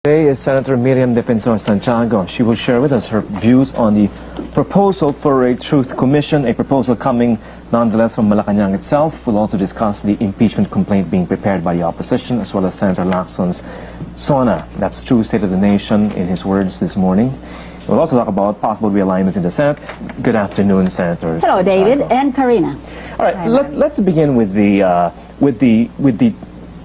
Today is Senator Miriam Defensor Santiago. She will share with us her views on the proposal for a truth commission, a proposal coming nonetheless from Malacanang itself. We'll also discuss the impeachment complaint being prepared by the opposition, as well as Senator Lacson's SONA, that's true state of the nation, in his words this morning. We'll also talk about possible realignments in the Senate. Good afternoon, Senators. Hello, David and Karina. All right, let's begin with the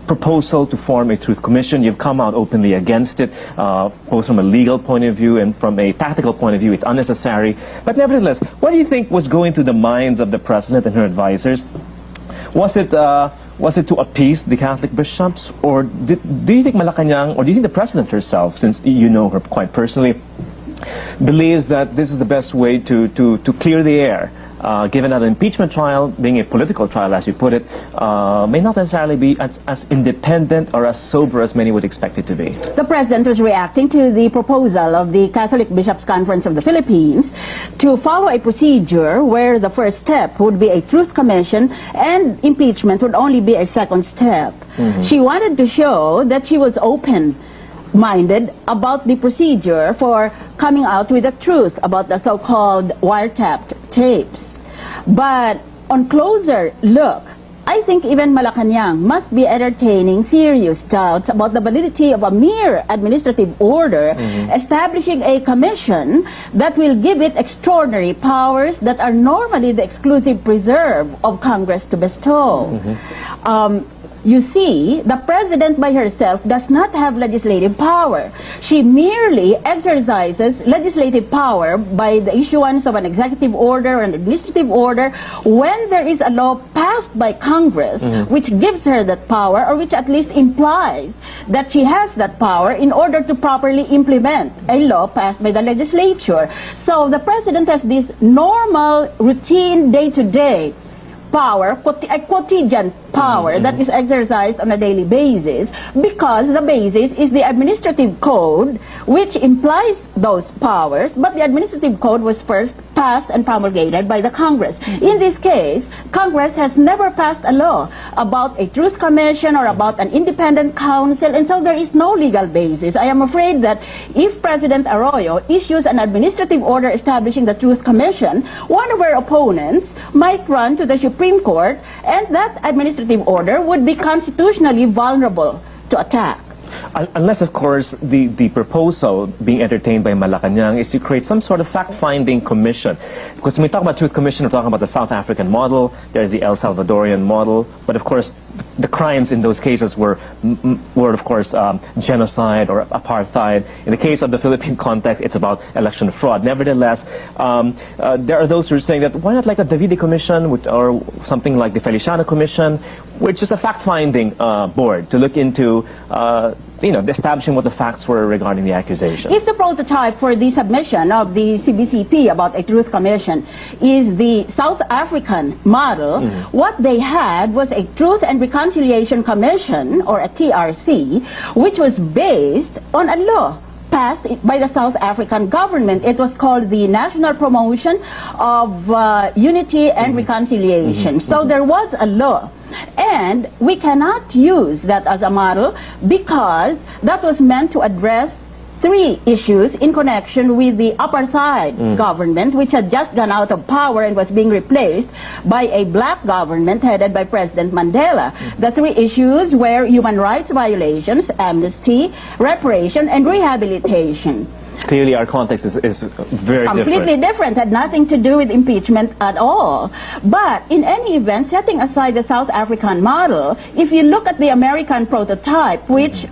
proposal to form a truth commission. You've come out openly against it, both from a legal point of view and from a tactical point of view. It's unnecessary. But nevertheless, what do you think was going through the minds of the President and her advisors? Was it to appease the Catholic bishops? Or do you think Malacanang, or do you think the President herself, since you know her quite personally, believes that this is the best way to clear the air? Given that an impeachment trial, being a political trial as you put it, may not necessarily be as independent or as sober as many would expect it to be. The President was reacting to the proposal of the Catholic Bishops' Conference of the Philippines to follow a procedure where the first step would be a truth commission and impeachment would only be a second step. She wanted to show that she was open-minded about the procedure for coming out with the truth about the so-called wiretapped tapes. But on closer look, I think even Malacanang must be entertaining serious doubts about the validity of a mere administrative order establishing a commission that will give it extraordinary powers that are normally the exclusive preserve of Congress to bestow. You see, the President by herself does not have legislative power. She merely exercises legislative power by the issuance of an executive order or an administrative order when there is a law passed by Congress which gives her that power, or which at least implies that she has that power in order to properly implement a law passed by the legislature. So the President has this normal, routine, day-to-day power, a quotidian power that is exercised on a daily basis, because the basis is the administrative code, which implies those powers, but the administrative code was first passed and promulgated by the Congress. In this case, Congress has never passed a law about a truth commission or about an independent counsel, and so there is no legal basis. I am afraid that if President Arroyo issues an administrative order establishing the truth commission, one of her opponents might run to the Supreme Court, and that administrative order would be constitutionally vulnerable to attack. Unless, of course, the proposal being entertained by Malacanang is to create some sort of fact-finding commission. Because when we talk about truth commission, we're talking about the South African model, there's the El Salvadorian model, but of course, the crimes in those cases were of course, genocide or apartheid. In the case of the Philippine context, it's about election fraud. Nevertheless, there are those who are saying that why not like a Davide Commission or something like the Feliciano Commission, which is a fact-finding board to look into establishing what the facts were regarding the accusation. If the prototype for the submission of the CBCP about a truth commission is the South African model, what they had was a Truth and Reconciliation Commission, or a TRC, which was based on a law passed by the South African government. It was called the National Promotion of Unity and Reconciliation. So there was a law. And we cannot use that as a model because that was meant to address three issues in connection with the apartheid government, which had just gone out of power and was being replaced by a black government headed by President Mandela. The three issues were human rights violations, amnesty, reparation, and rehabilitation. Clearly, our context is very completely different, had nothing to do with impeachment at all. But in any event, setting aside the South African model, if you look at the American prototype, which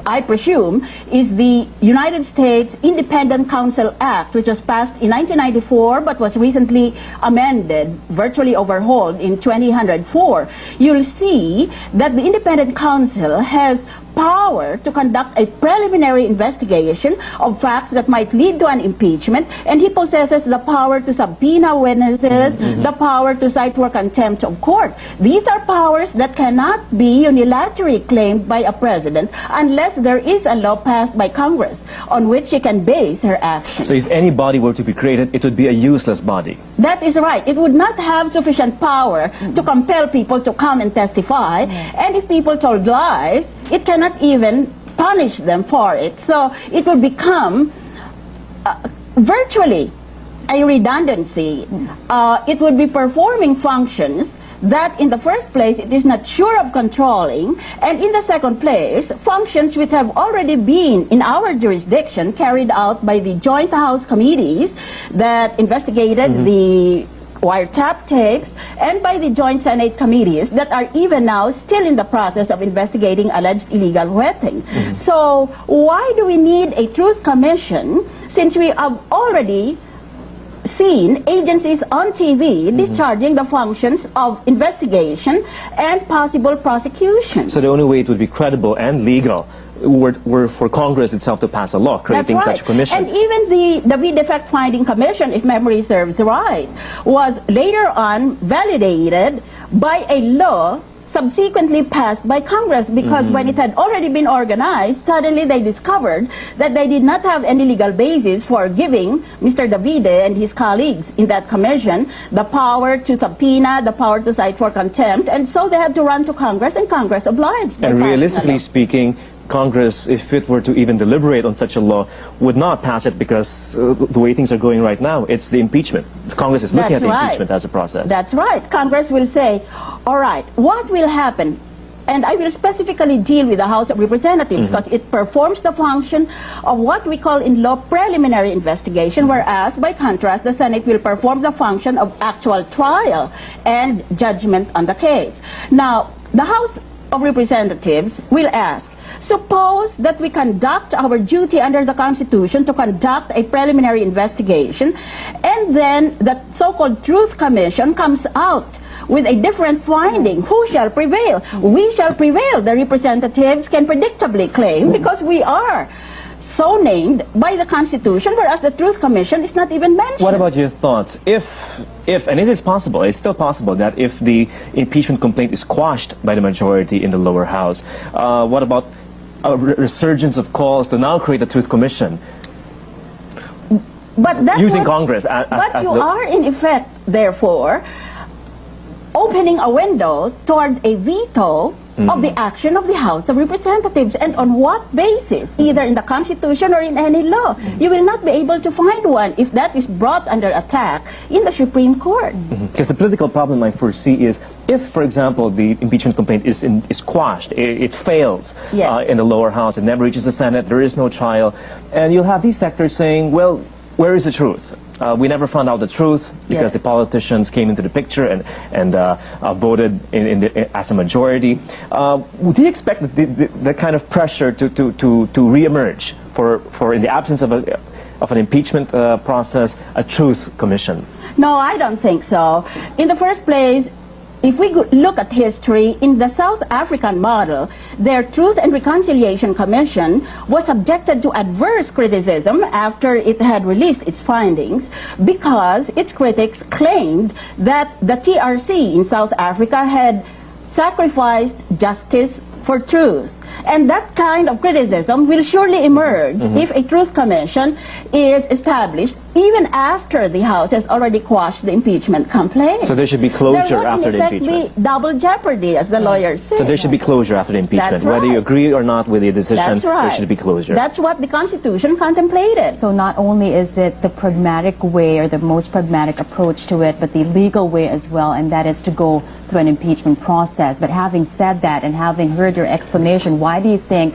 I presume is the United States Independent Counsel Act, which was passed in 1994 but was recently amended, virtually overhauled in 2004, you'll see that the Independent Counsel has power to conduct a preliminary investigation of facts that might lead to an impeachment, and he possesses the power to subpoena witnesses, the power to cite for contempt of court. These are powers that cannot be unilaterally claimed by a president unless there is a law passed by Congress on which she can base her action. So if any body were to be created, it would be a useless body. That is right. It would not have sufficient power to compel people to come and testify, and if people told lies, it cannot even punish them for it. So it would become virtually a redundancy. It would be performing functions that in the first place it is not sure of controlling, and in the second place functions which have already been in our jurisdiction carried out by the joint House committees that investigated the wiretap tapes, and by the joint Senate committees that are even now still in the process of investigating alleged illegal wetting. So why do we need a truth commission since we have already seen agencies on TV discharging the functions of investigation and possible prosecution? So the only way it would be credible and legal were for Congress itself to pass a law creating That's right. such a commission. And even the defect finding commission, if memory serves right, was later on validated by a law subsequently passed by Congress, because when it had already been organized, suddenly they discovered that they did not have any legal basis for giving Mr. Davide and his colleagues in that commission the power to subpoena, the power to cite for contempt, and so they had to run to Congress, and Congress obliged. And realistically speaking, Congress, if it were to even deliberate on such a law, would not pass it because the way things are going right now, it's the impeachment. Congress is looking at the impeachment as a process. That's right. Congress will say, all right, what will happen? And I will specifically deal with the House of Representatives because it performs the function of what we call in law preliminary investigation, whereas by contrast the Senate will perform the function of actual trial and judgment on the case. Now, the House of Representatives will ask, suppose that we conduct our duty under the Constitution to conduct a preliminary investigation, and then the so-called Truth Commission comes out with a different finding. Who shall prevail? We shall prevail, the representatives can predictably claim, because we are so named by the Constitution, whereas the Truth Commission is not even mentioned. What about your thoughts? If and it is possible, it's still possible that if the impeachment complaint is quashed by the majority in the lower house, what about a resurgence of calls to now create a Truth Commission using Congress as you are in effect, therefore, opening a window toward a veto of the action of the House of Representatives. And on what basis? Either in the Constitution or in any law. You will not be able to find one if that is brought under attack in the Supreme Court. Because the political problem I foresee is if, for example, the impeachment complaint is quashed, it fails in the lower house, it never reaches the Senate, there is no trial, and you'll have these sectors saying, well, where is the truth? We never found out the truth because the politicians came into the picture and voted as a majority. Do you expect the kind of pressure to re-emerge for in the absence of an impeachment process, a Truth Commission? No, I don't think so. In the first place, if we look at history, in the South African model, their Truth and Reconciliation Commission was subjected to adverse criticism after it had released its findings because its critics claimed that the TRC in South Africa had sacrificed justice for truth. And that kind of criticism will surely emerge if a Truth Commission is established, even after the House has already quashed the impeachment complaint. So there should be closure after the impeachment. There would in effect be double jeopardy, as the lawyers say. So there should be closure after the impeachment. That's right. Whether you agree or not with the decision, there should be closure. That's what the Constitution contemplated. So not only is it the pragmatic way or the most pragmatic approach to it, but the legal way as well, and that is to go through an impeachment process. But having said that and having heard your explanation, why do you think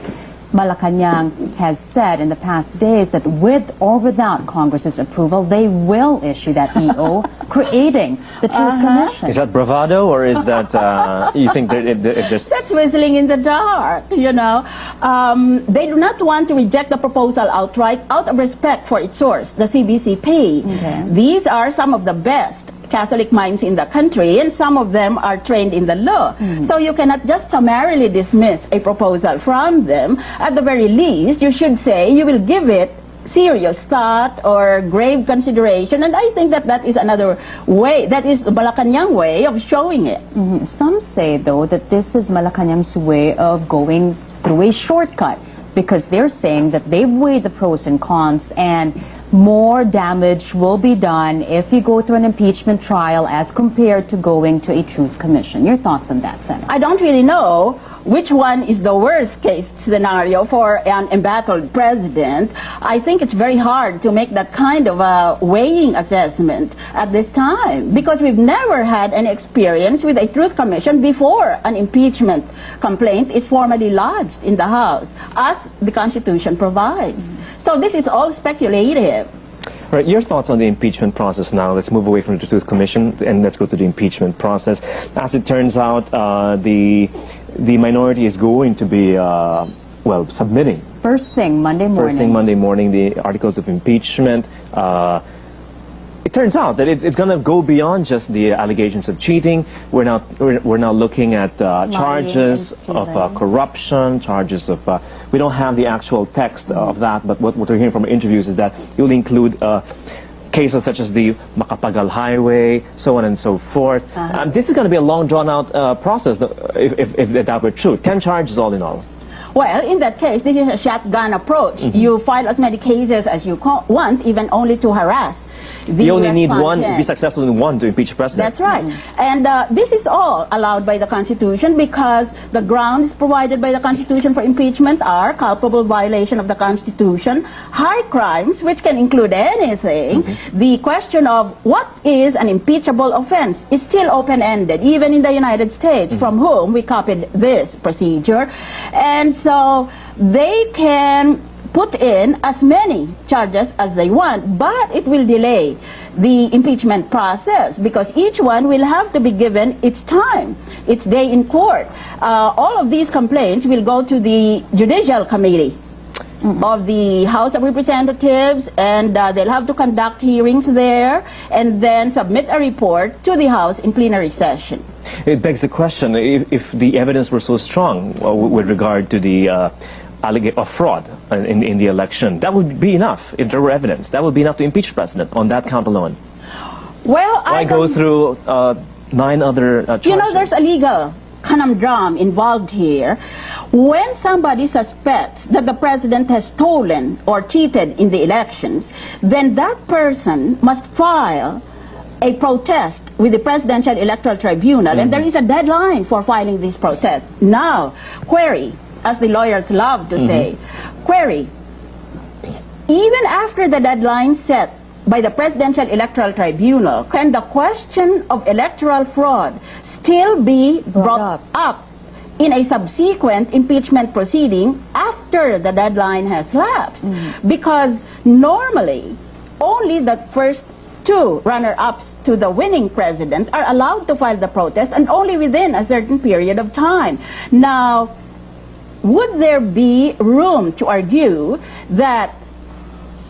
Malacanang has said in the past days that with or without Congress's approval, they will issue that EO creating the Truth Commission? Is that bravado, or is that you think that there's... That's whistling in the dark, you know. They do not want to reject the proposal outright out of respect for its source, the CBCP. Okay. These are some of the best Catholic minds in the country, and some of them are trained in the law. So you cannot just summarily dismiss a proposal from them. At the very least, you should say you will give it serious thought or grave consideration, and I think that that is another way, that is the Malacanang way of showing it. Some say, though, that this is Malacanang's way of going through a shortcut, because they're saying that they've weighed the pros and cons, and more damage will be done if you go through an impeachment trial as compared to going to a Truth Commission. Your thoughts on that, Senator? I don't really know which one is the worst case scenario for an embattled president, I think it's very hard to make that kind of a weighing assessment at this time, because we've never had any experience with a truth commission before an impeachment complaint is formally lodged in the House, as the Constitution provides. So this is all speculative. Right, your thoughts on the impeachment process now. Let's move away from the Truth Commission and let's go to the impeachment process. As it turns out, the minority is going to be, well, submitting. First thing Monday morning. First thing Monday morning, the articles of impeachment. It turns out that it's going to go beyond just the allegations of cheating. We're now looking at charges of corruption, charges of. We don't have the actual text of that, but what we're hearing from interviews is that it will include cases such as the Macapagal Highway, so on and so forth. This is going to be a long, drawn-out process if that were true. 10 charges all in all. Well, in that case, this is a shotgun approach. You file as many cases as you want, even only to harass the You only need one, respondent. be successful in one to impeach the president. That's right. And this is all allowed by the Constitution, because the grounds provided by the Constitution for impeachment are culpable violation of the Constitution, high crimes, which can include anything. The question of what is an impeachable offense is still open-ended, even in the United States, from whom we copied this procedure. And so they can put in as many charges as they want, but it will delay the impeachment process, because each one will have to be given its time, its day in court. All of these complaints will go to the Judicial Committee of the House of Representatives, and they'll have to conduct hearings there and then submit a report to the House in plenary session. It begs the question, if the evidence were so strong with regard to the of fraud in the election, that would be enough. If there were evidence, that would be enough to impeach the president on that count alone. Well, Why go through 9 other charges? You know, there's a legal conundrum involved here. When somebody suspects that the president has stolen or cheated in the elections, then that person must file a protest with the Presidential Electoral Tribunal, and there is a deadline for filing this protest. Now, query, as the lawyers love to say, query, even after the deadline set by the Presidential Electoral Tribunal, can the question of electoral fraud still be brought up in a subsequent impeachment proceeding after the deadline has lapsed? Because normally, only the first 2 runner-ups to the winning president are allowed to file the protest, and only within a certain period of time. Now, would there be room to argue that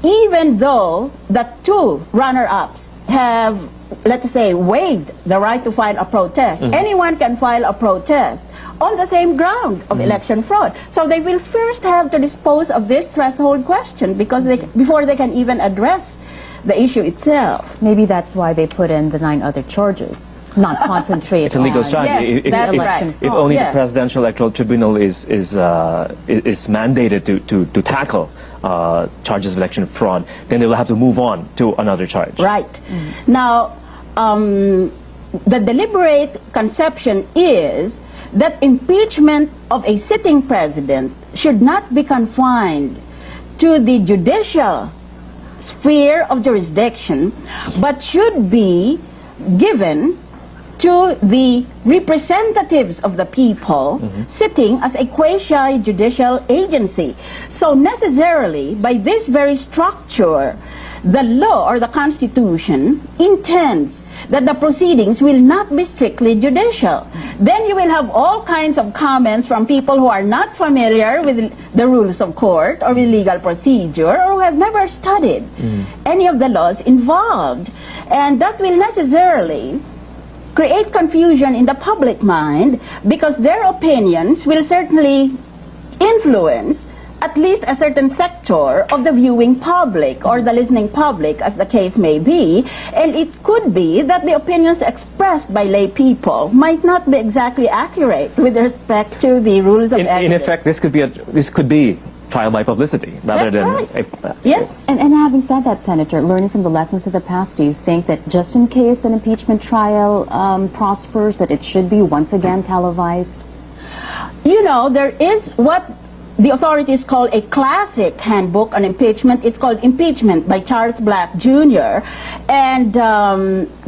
even though the 2 runner-ups have, let's say, waived the right to file a protest, anyone can file a protest on the same ground of election fraud? So they will first have to dispose of this threshold question, because before they can even address the issue itself. Maybe that's why they put in the 9 other charges, not concentrate It's a legal on strategy. Yes, if that's if- right. if only Yes. the Presidential Electoral Tribunal is mandated to tackle charges of election fraud, then they will have to move on to another charge. Right. Now, the deliberate conception is that impeachment of a sitting president should not be confined to the judicial sphere of jurisdiction, but should be given to the representatives of the people sitting as a quasi-judicial agency. So necessarily, by this very structure, the law or the Constitution intends that the proceedings will not be strictly judicial. Then you will have all kinds of comments from people who are not familiar with the rules of court or with legal procedure, or who have never studied any of the laws involved. And that will necessarily create confusion in the public mind, because their opinions will certainly influence at least a certain sector of the viewing public or the listening public, as the case may be. And it could be that the opinions expressed by lay people might not be exactly accurate with respect to the rules of evidence. In effect, this could be trial by publicity rather That's than right. Yes. And having said that, Senator, learning from the lessons of the past, do you think that just in case an impeachment trial prospers, that it should be once again televised? you know, there is what the authorities call a classic handbook on impeachment. It's called Impeachment by Charles Black Jr. And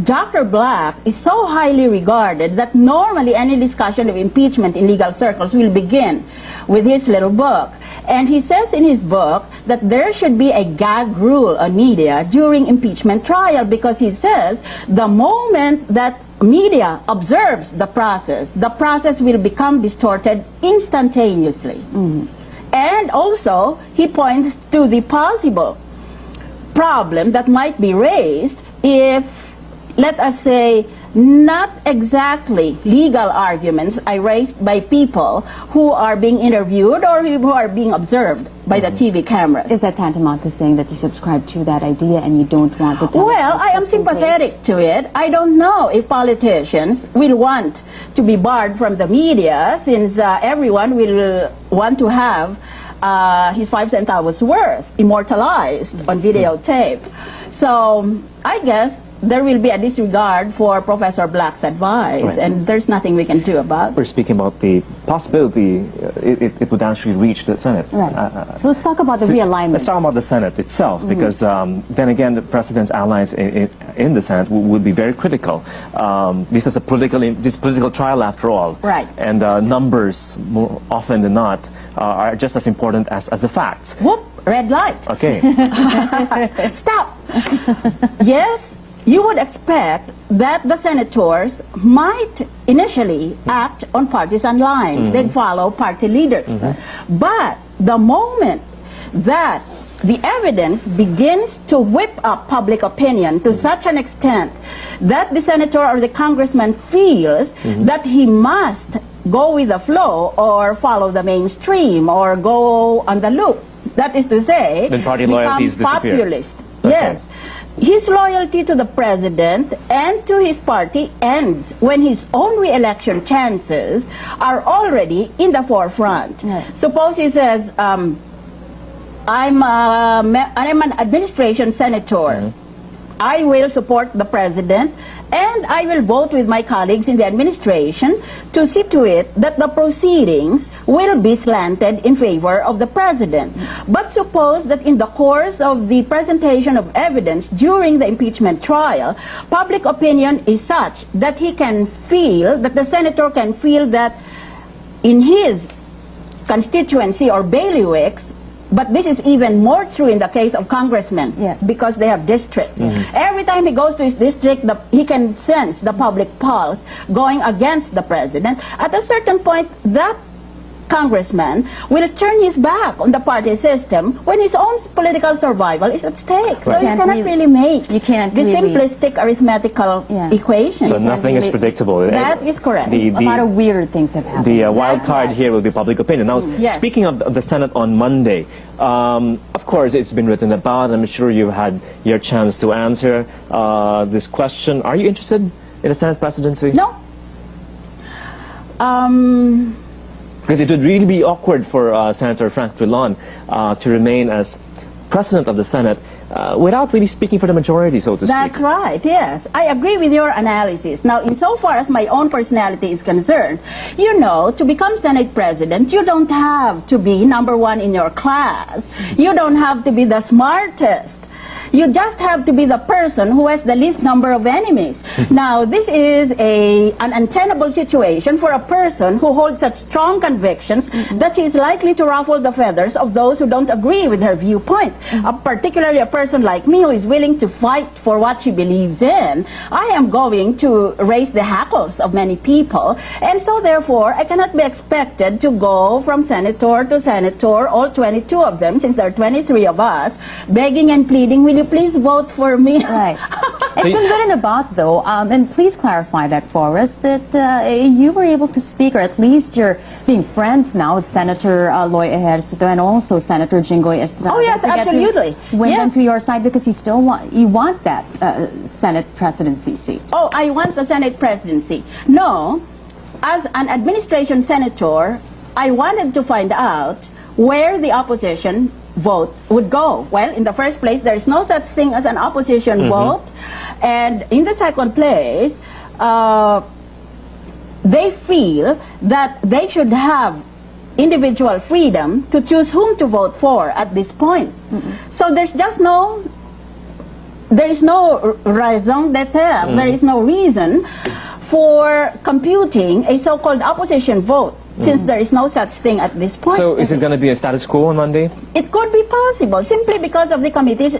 Dr. Black is so highly regarded that normally any discussion of impeachment in legal circles will begin with his little book. And he says in his book that there should be a gag rule on media during impeachment trial, because he says the moment that media observes the process will become distorted instantaneously. And also, he points to the possible problem that might be raised if, let us say, not exactly legal arguments are raised by people who are being interviewed or who are being observed by the TV cameras. Is that tantamount to saying that you subscribe to that idea and you don't want the Well, I am sympathetic to it. I don't know if politicians will want to be barred from the media, since everyone will want to have his 5 cent hours worth immortalized on videotape. So I guess there will be a disregard for Professor Black's advice, Right. and there's nothing we can do about it. We're speaking about the possibility it would actually reach the Senate. Right. So let's talk about the realignment. Let's talk about the Senate itself, because then again, the President's allies in the Senate would be very critical. This is a political trial after all. Right. And numbers, more often than not, are just as important as the facts. Whoop, red light. Okay. Stop. Yes, you would expect that the senators might initially act on partisan lines. They'd follow party leaders. But the moment that the evidence begins to whip up public opinion to such an extent that the senator or the congressman feels that he must go with the flow or follow the mainstream or go on the loop, that is to say, Then party become loyalties disappear. populist. Okay. Yes. His loyalty to the president and to his party ends when his own re-election chances are already in the forefront. Right. Suppose he says, I'm an administration senator. I will support the president, and I will vote with my colleagues in the administration to see to it that the proceedings will be slanted in favor of the president. But suppose that in the course of the presentation of evidence during the impeachment trial, public opinion is such that he can feel, that the senator can feel that in his constituency or bailiwicks, but this is even more true in the case of congressmen, Yes. because they have districts. Every time he goes to his district, he can sense the public pulse going against the president. At a certain point, that congressman will turn his back on the party system when his own political survival is at stake. So Right. you Can't cannot really- really make you can't the really- simplistic arithmetical Yeah. equation. So nothing is really- predictable. That is correct. The, A lot of weird things have happened. The wild That's card right. here will be public opinion. Now, Yes. speaking of the Senate on Monday, of course, it's been written about. I'm sure you've had your chance to answer this question. Are you interested in a Senate presidency? No. Because it would really be awkward for Senator Frank Trilon to remain as president of the Senate without really speaking for the majority, so to That's speak. right, yes. I agree with your analysis. Now, insofar as my own personality is concerned, you know, to become Senate President, you don't have to be number one in your class. You don't have to be the smartest. You just have to be the person who has the least number of enemies. Now, this is an untenable situation for a person who holds such strong convictions that she is likely to ruffle the feathers of those who don't agree with her viewpoint. Particularly a person like me who is willing to fight for what she believes in. I am going to raise the hackles of many people, and so therefore I cannot be expected to go from senator to senator, all 22 of them, since there are 23 of us, begging and pleading, will you please vote for me? Right. It's been written about, though, and please clarify that for us, that you were able to speak, or at least you're being friends now with Senator Loy Ejercito and also Senator Jingoy Estrada. Oh, yes, to get to absolutely. win them Yes. to your side, because you still want that Senate presidency seat. Oh, I want the Senate presidency. No, as an administration senator, I wanted to find out where the opposition vote would go. Well, in the first place, there is no such thing as an opposition vote. And in the second place, they feel that they should have individual freedom to choose whom to vote for at this point. So there is no raison d'etre, there is no reason for computing a so-called opposition vote, since there is no such thing at this point. So is it going to be a status quo on Monday? It could be possible, simply because of the committee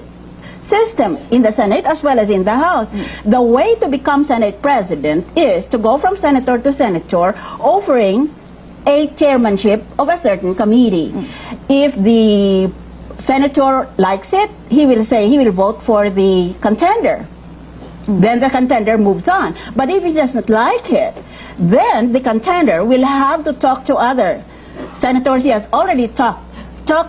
system in the Senate as well as in the House. The way to become Senate President is to go from senator to senator, offering a chairmanship of a certain committee. If the senator likes it, he will say he will vote for the contender. Then the contender moves on. But if he doesn't like it, then the contender will have to talk to other senators he has already talked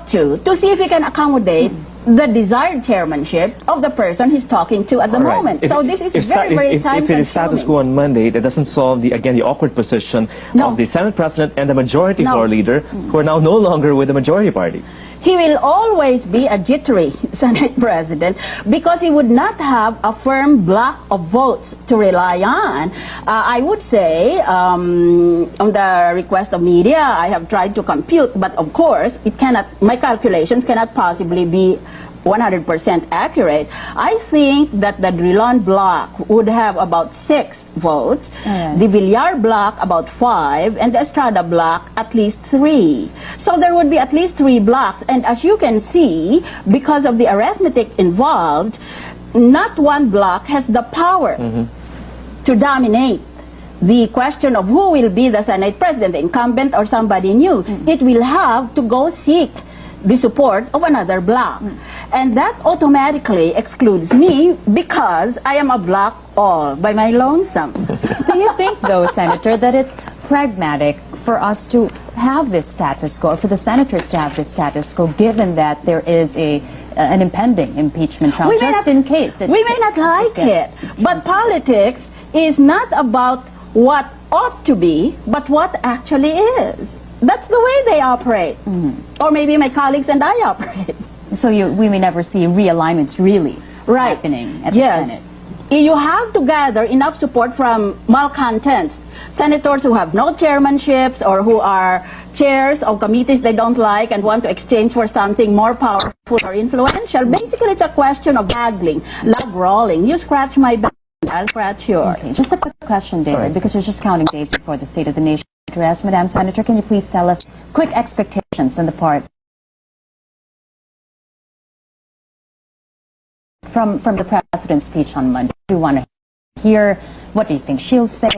to see if he can accommodate the desired chairmanship of the person he's talking to at the moment. So this is very time-consuming. If it is status quo on Monday, that doesn't solve the awkward position of the Senate President and the majority floor leader, who are now no longer with the majority party. He will always be a jittery Senate President because he would not have a firm block of votes to rely on. I would say, on the request of media, I have tried to compute, but of course, my calculations cannot possibly be 100% accurate. I think that the Drilon block would have about 6 votes, the Villar block about 5, and the Estrada block at least 3. So there would be at least 3 blocks, and as you can see, because of the arithmetic involved, not one block has the power to dominate the question of who will be the Senate President, the incumbent or somebody new. It will have to go seek the support of another block. And that automatically excludes me because I am a block all by my lonesome. Do you think, though, Senator, that it's pragmatic for us to have this status quo, or for the senators to have this status quo, given that there is an impending impeachment trial, in case? We may not like it, but politics is not about what ought to be, but what actually is. That's the way they operate. Or maybe my colleagues and I operate. So we may never see realignments really happening at the Senate. You have to gather enough support from malcontents, senators who have no chairmanships or who are chairs of committees they don't like and want to exchange for something more powerful or influential. Basically, it's a question of haggling, log rolling. You scratch my back, I'll scratch yours. Okay. Just a quick question, David, because we're just counting days before the State of the Nation address. Madam Senator, can you please tell us quick expectations on the part from the President's speech on Monday? Do you want to hear? What do you think she'll say?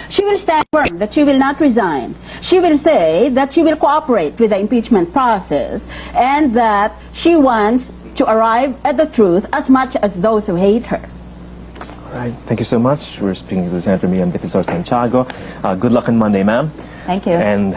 She will stand firm that she will not resign. She will say that she will cooperate with the impeachment process and that she wants to arrive at the truth as much as those who hate her. All right. Thank you so much. We're speaking to Senator Miriam Defensor Santiago. Good luck on Monday, ma'am. Thank you. And